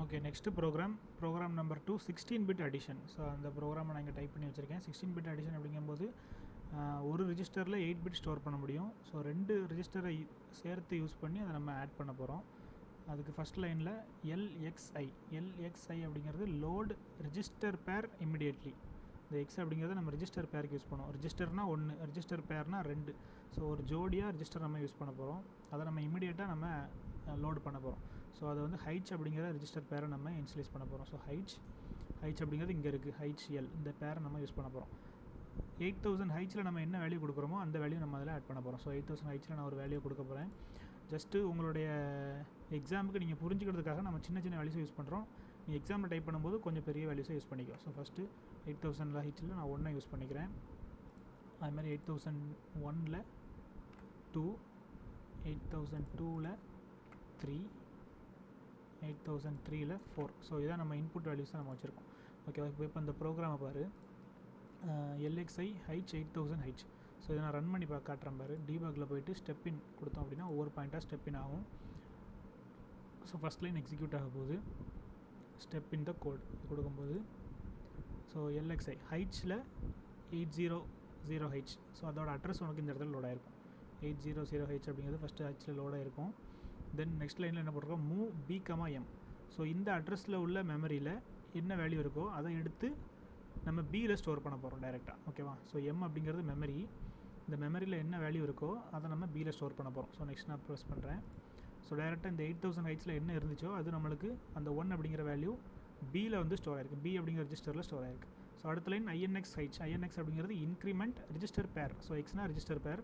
Okay, next program number 2 16 bit addition. So அந்த ப்ரோக்ராமை நான் இங்கே டைப் பண்ணி வச்சுருக்கேன். 16 பிட் அடிஷன் அப்படிங்கும்போது ஒரு ரிஜிஸ்டரில் 8 பிட் ஸ்டோர் பண்ண முடியும். ஸோ 2 ரிஜிஸ்டரை சேர்த்து யூஸ் பண்ணி அதை நம்ம ஆட் பண்ண போகிறோம். அதுக்கு ஃபஸ்ட் லைனில் எல்எக்ஸ்ஐ அப்படிங்கிறது லோட் ரிஜிஸ்டர் பேர் இமிடியேட்லி. இந்த எக்ஸ் அப்படிங்கிறத நம்ம ரிஜிஸ்டர் பேருக்கு யூஸ் பண்ணுவோம். ரிஜிஸ்டர்னால் 1, ரிஜிஸ்டர் பேர்னால் 2. ஸோ ஒரு ஜோடியாக ரிஜிஸ்டர் நம்ம யூஸ் பண்ண போகிறோம். அதை நம்ம இமிடியேட்டாக நம்ம லோடு பண்ண போகிறோம். ஸோ அதை வந்து ஹைச் அப்படிங்கிற ரிஜிஸ்டர் பேரை நம்ம இன்ஸ்லைஸ் பண்ண போகிறோம். ஸோ ஹைச் அப்படிங்கிறது இங்கே இருக்குது, HL இந்த பேரை நம்ம யூஸ் பண்ண போகிறோம். 8000 ஹைச்சில் நம்ம என்ன வேல்யூ கொடுக்குறோமோ அந்த வேல்யூ நம்ம அதில் ஆட் பண்ண போகிறோம். ஸோ 8000 ஹைச்சில் நான் ஒரு வேல்யூ கொடுக்க போகிறேன். ஜஸ்ட்டு உங்களுடைய எக்ஸாமுக்கு நீங்கள் புரிஞ்சுக்கிறதுக்காக நம்ம சின்ன சின்ன வேல்யூஸை யூஸ் பண்ணுறோம். நீங்கள் எக்ஸாமில் டைப் பண்ணும்போது கொஞ்சம் பெரிய வேல்யூஸை யூஸ் பண்ணிக்கோ. ஸோ ஃபஸ்ட்டு 8000 ஹைச்சில் நான் 1 யூஸ் பண்ணிக்கிறேன். அதுமாதிரி 8001 2, 8002 3, 8003 4. ஸோ இதான் நம்ம இன்புட் வேல்யூஸை நம்ம வச்சுருக்கோம். ஓகேவா? இப்போ இந்த ப்ரோக்ராமை பாரு, LXI ஹைச் 8000 ஹைச். ஸோ இதை நான் ரன் பண்ணி காட்டுறேன் பாரு. டீபக்கில் போய்ட்டு ஸ்டெப் இன் கொடுத்தோம் அப்படின்னா ஒவ்வொரு பாயிண்ட்டாக ஸ்டெப் இன் ஆகும். ஸோ ஃபஸ்ட் லைன் எக்ஸிக்யூட் ஆக போகுது. ஸ்டெப் இன் த கோட் கொடுக்கும்போது ஸோ LXI ஹைச்சில் 800 ஹைச். ஸோ அதோட அட்ரஸ் உனக்கு இந்த இடத்துல லோட் ஆகிருக்கும். 800 ஹைச் அப்படிங்கிறது ஃபஸ்ட்டு ஹைச்சில் லோட் ஆகிருக்கும். தென் நெக்ஸ்ட் லைனில் என்ன போட்டிருக்கோம், மூவ் B, M. ஸோ இந்த அட்ரஸில் உள்ள மெமரியில் என்ன வேல்யூ இருக்கோ அதை எடுத்து நம்ம பியில் ஸ்டோர் பண்ண போகிறோம் டைரெக்டாக. ஓகேவா? ஸோ M அப்படிங்கிறது மெமரி. இந்த மெமரியில் என்ன வேல்யூ இருக்கோ அதை நம்ம பியில் ஸ்டோர் பண்ண போகிறோம். ஸோ நெக்ஸ்ட் நான் ப்ரெஸ் பண்ணுறேன். ஸோ டைரெக்டாக இந்த 8000 ஹைட்ஸில் என்ன இருந்துச்சோ அது நம்மளுக்கு அந்த 1 அப்படிங்கிற வேல்யூ பியில் வந்து ஸ்டோர் ஆயிருக்கு. பி அப்படிங்கிற ரிஜிஸ்டரில் ஸ்டோர் ஆயிருக்கு. ஸோ அடுத்த லைன் INX ஹைச். INX அப்படிங்கிறது இன்க்ரிமெண்ட் ரிஜிஸ்டர் பேர். ஸோ எக்ஸ்னா ரிஜிஸ்டர் பேர்.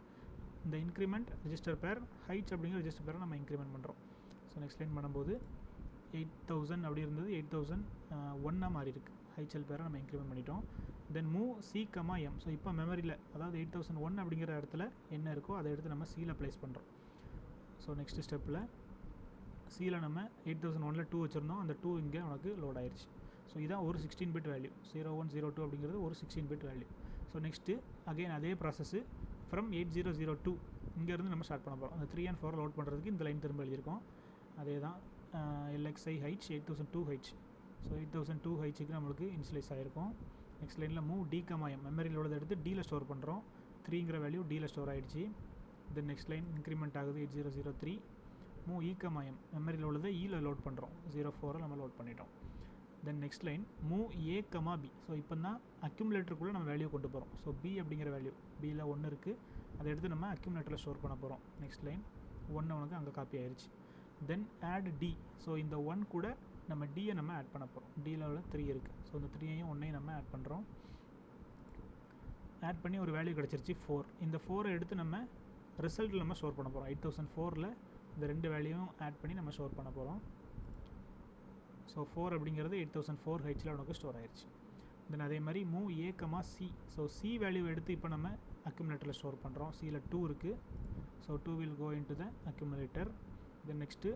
இந்த இன்க்ரிமெண்ட் ரிஜிஸ்டர் பேர் ஹைச் அப்படிங்கிற ரிஜிஸ்டர் பேரை நம்ம இன்க்ரிமெண்ட் பண்ணுறோம். ஸோ நெக்ஸ்ட் லைன் பண்ணும்போது 8000 அப்படி இருந்தது 8001 மாறி இருக்குது. HL பேரை நம்ம இன்க்ரிமெண்ட் பண்ணிட்டோம். Then move C, M. So இப்போ மெமரியில் அதாவது 8001 அப்படிங்கிற இடத்துல என்ன இருக்கோ அதை எடுத்து நம்ம Cயில் ப்ளேஸ் பண்ணுறோம். ஸோ நெக்ஸ்ட் ஸ்டெப்பில் Cயில் நம்ம 8001 2 வச்சுருந்தோம். அந்த 2 இங்கே உனக்கு லோட் ஆயிடுச்சு. ஸோ இதான் ஒரு 16 பிட் வேல்யூ. 0102 அப்படிங்கிறது ஒரு 16 bit value. So next again அதே ப்ராசஸ்ஸு ஃப்ரம் 8002 இங்கேருந்து நம்ம ஸ்டார்ட் பண்ண போகிறோம். அந்த 3 and 4 லோட் பண்ணுறதுக்கு இந்த லைன் திரும்ப எழுதியிருக்கோம். அதே தான் LXI ஹைச் 8002 ஹைச். ஸோ 8002 ஹைச்சுக்கு நம்மளுக்கு இன்ஸ்லைஸ் ஆகிருக்கும். நெக்ஸ்ட் லைனில் மூவ் D, M. மெமரியில் உள்ளதை எடுத்து Dயில் ஸ்டோர் பண்ணுறோம். 3ங்கிற வேல்யூ Dயில் ஸ்டோர் ஆகிடுச்சு. தென் நெக்ஸ்ட் லைன் இன்க்ரிமெண்ட் ஆகுது 8003. Move E, M. மெமரியில் உள்ளதை Eயில் லோட் பண்ணுறோம். 04 நம்ம லோட் பண்ணிட்டோம். Then next line move A, B. So இப்போ தான் அக்யூமுலேட்டருக்குள்ளே நம்ம வேல்யூ கொண்டு போகிறோம். ஸோ B அப்படிங்கிற வேல்யூ Bயில் 1 இருக்குது. அதை எடுத்து நம்ம அக்யூமுலேட்டரில் ஸ்டோர் பண்ண போகிறோம். நெக்ஸ்ட் லைன் 1 உனக்கு அங்கே காப்பி ஆயிடுச்சு. தென் ஆட் D. ஸோ இந்த 1 கூட நம்ம Dயை நம்ம ஆட் பண்ண போகிறோம். Dயில் உள்ள 3 இருக்குது. ஸோ இந்த 3ஐயும் 1ஐயும் நம்ம ஆட் பண்ணுறோம். ஆட் பண்ணி ஒரு வேல்யூ கிடச்சிருச்சு 4. இந்த 4ஐ எடுத்து நம்ம ரிசல்ட்டில் நம்ம ஸ்டோர் பண்ண போகிறோம். 8004 இந்த 2 வேல்யூவும் ஆட் பண்ணி நம்ம ஸ்டோர் பண்ண போகிறோம். ஸோ 4 அப்படிங்கிறது 8004 ஹைச்சில் உனக்கு ஸ்டோர் ஆயிடுச்சு. தென் அதே மாதிரி move A, C. So C value எடுத்து இப்போ நம்ம அக்யூமுலேட்டரில் ஸ்டோர் பண்ணுறோம். Cயில் 2 இருக்குது. So 2 will go into the accumulator. Then next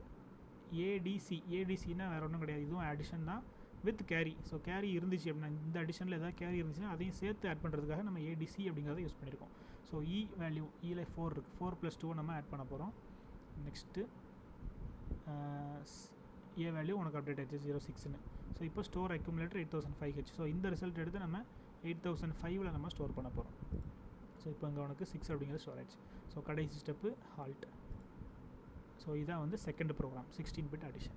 ADCனா வேறு ஒன்றும் கிடையாது, இதுவும் அடிஷன் தான் வித் கேரி. ஸோ கேரி இருந்துச்சு அப்படின்னா இந்த அடிஷனில் ஏதாவது கேரி இருந்துச்சுன்னா அதையும் சேர்த்து ஆட் பண்ணுறதுக்காக நம்ம ADC அப்படிங்கிறத யூஸ் பண்ணியிருக்கோம். ஸோ வேல்யூ Eயில் 4 இருக்குது. 4 + 2 நம்ம ஆட் பண்ண போகிறோம். நெக்ஸ்ட்டு A வேல்யூ உனக்கு அப்டேட் ஆயிடுச்சு 06ன்னு. ஸோ இப்போ ஸ்டோர் அக்யூமுலேட்டர் 8005 ஹெச். ஸோ இந்த ரிசல்ட் எடுத்து நம்ம 8005 நம்ம ஸ்டோர் பண்ண போகிறோம். ஸோ இப்போ இங்கே உனக்கு 6 அப்படிங்கிறது ஸ்டோர் ஆயிடுச்சு. ஸோ கடைசி ஸ்டெப்பு ஹால்ட். ஸோ இதான் வந்து செகண்ட் ப்ரோக்ராம் 16 பிட் அடிஷன்.